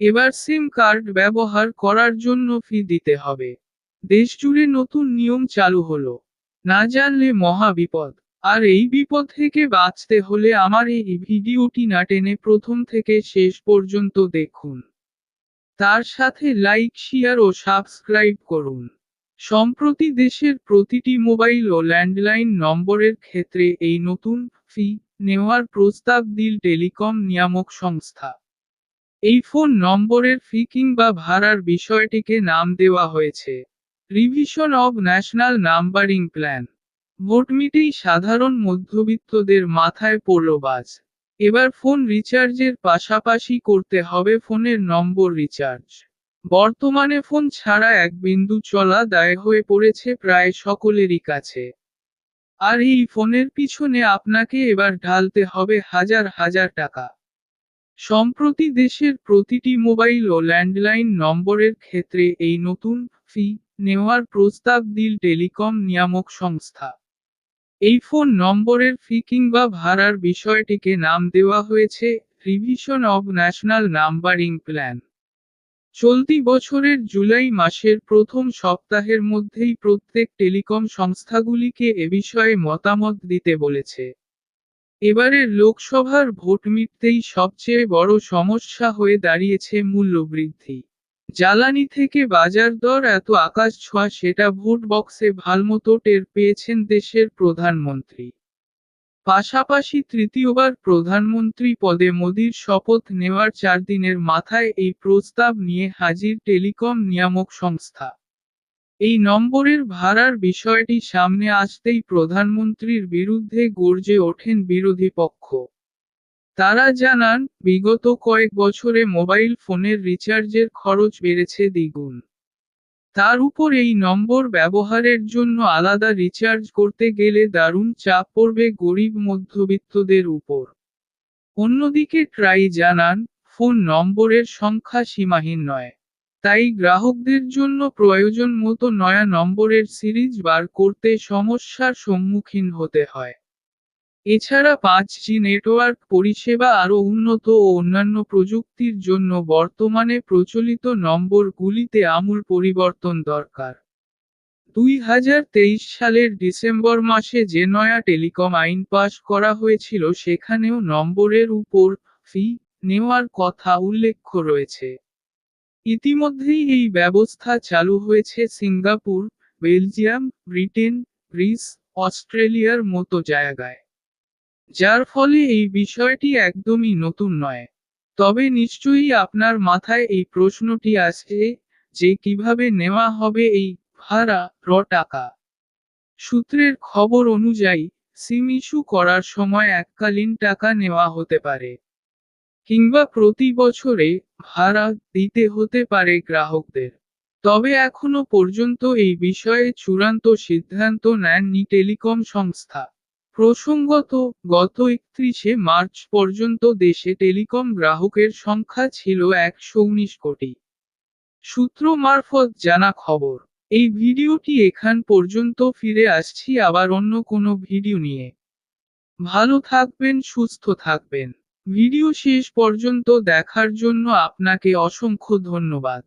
এবার সিম কার্ড ব্যবহার করার জন্য ফি দিতে হবে। দেশজুড়ে নতুন নিয়ম চালু হলো। না জানলে মহা বিপদ। আর এই বিপদ থেকে বাঁচতে হলে আমার এই ভিডিওটি না টেনে প্রথম থেকে শেষ পর্যন্ত দেখুন। তার সাথে লাইক শেয়ার ও সাবস্ক্রাইব করুন। সম্প্রতি দেশের প্রতিটি মোবাইল ও ল্যান্ডলাইন নম্বরের ক্ষেত্রে এই নতুন ফি নেওয়ার প্রস্তাব দিল টেলিকম নিয়ামক সংস্থা। এই ফোন নম্বরের ফি কিংবা ভাড়ার বিষয়টিকে নাম দেওয়া হয়েছে revision of national numbering plan. Vote মিটেই সাধারণ মধ্যবিত্তদের মাথায় পড়ল বাজ। এবার ফোন রিচার্জের পাশাপাশি করতে হবে ফোনের নম্বর রিচার্জ। বর্তমানে ফোন ছাড়া এক বিন্দু চলা দায় হয়ে পড়েছে প্রায় সকলেরই কাছে। আর এই ফোনের পিছনে আপনাকে এবার ঢালতে হবে হাজার হাজার টাকা। সম্প্রতি দেশের প্রতিটি মোবাইল ও ল্যান্ডলাইন নম্বরের ক্ষেত্রে এই নতুন ফি নেওয়ার প্রস্তাব দিল টেলিকম নিয়ামক সংস্থা। এই ফোন নম্বরের ফি কিংবা ভাড়ার বিষয়টিকে নাম দেওয়া হয়েছে revision of national numbering plan. চলতি বছরের জুলাই মাসের প্রথম সপ্তাহের মধ্যেই প্রত্যেক টেলিকম সংস্থাগুলিকে এ বিষয়ে মতামত দিতে বলেছে। এবারের লোকসভার ভোট মিটতেই সবচেয়ে বড় সমস্যা হয়ে দাঁড়িয়েছে মূল্যবৃদ্ধি। জ্বালানি থেকে বাজার দর এত আকাশ ছোঁয়া সেটা ভোট বক্সে ভালমতো টের পেয়েছেন দেশের প্রধানমন্ত্রী। পাশাপাশি তৃতীয়বার প্রধানমন্ত্রী পদে মোদির শপথ নেওয়ার 4 দিনের মাথায় এই প্রস্তাব নিয়ে হাজির টেলিকম নিয়ামক সংস্থা। এই নম্বরের ভাড়ার বিষয়টি সামনে আসতেই প্রধানমন্ত্রীর বিরুদ্ধে গর্জে ওঠেন বিরোধী পক্ষ। তারা জানান, বিগত কয়েক বছরে মোবাইল ফোনের রিচার্জের খরচ বেড়েছে দ্বিগুণ। তার উপর এই নম্বর ব্যবহারের জন্য আলাদা রিচার্জ করতে গেলে দারুণ চাপ পড়বে গরিব মধ্যবিত্তদের উপর। অন্যদিকে ট্রাই জানান, ফোন নম্বরের সংখ্যা সীমাহীন নয়। তাই গ্রাহকদের জন্য প্রয়োজন মতো নয়া নম্বরের সিরিজ বার করতে সমস্যার সম্মুখীন হতে হয়। এছাড়া 5G নেটওয়ার্ক পরিষেবা আরও উন্নত ও অন্যান্য প্রযুক্তির জন্য বর্তমানে প্রচলিত নম্বরগুলিতে আমূল পরিবর্তন দরকার। 2023 সালের ডিসেম্বর মাসে যে নয়া টেলিকম আইন পাস করা হয়েছিল সেখানেও নম্বরের উপর ফি নেওয়ার কথা উল্লেখ রয়েছে। ইতিমধ্যেই এই ব্যবস্থা চালু হয়েছে সিঙ্গাপুর, বেলজিয়াম, ব্রিটেন, গ্রিস, অস্ট্রেলিয়ার মতো জায়গায়। যার ফলে এই বিষয়টি একদমই নতুন নয়। তবে নিশ্চয়ই আপনার মাথায় এই প্রশ্নটি আসছে যে কিভাবে নেওয়া হবে এই ভাড়া টাকা। সূত্রের খবর অনুযায়ী, সিম ইস্যু করার সময় এককালীন টাকা নেওয়া হতে পারে। কিংবা প্রতি বছরে ভাড়া দিতে হতে পারে গ্রাহকদের। তবে এখনো পর্যন্ত এই বিষয়ে চূড়ান্ত সিদ্ধান্ত নেননি টেলিকম সংস্থা। প্রসঙ্গত, গত 31শে মার্চ পর্যন্ত দেশে টেলিকম গ্রাহকের সংখ্যা ছিল 119 কোটি। সূত্র মারফত জানা খবর। এই ভিডিওটি এখান পর্যন্ত, ফিরে আসছি আবার অন্য কোনো ভিডিও নিয়ে। ভালো থাকবেন, সুস্থ থাকবেন। ভিডিও শেষ পর্যন্ত দেখার জন্য আপনাকে অসংখ্য ধন্যবাদ।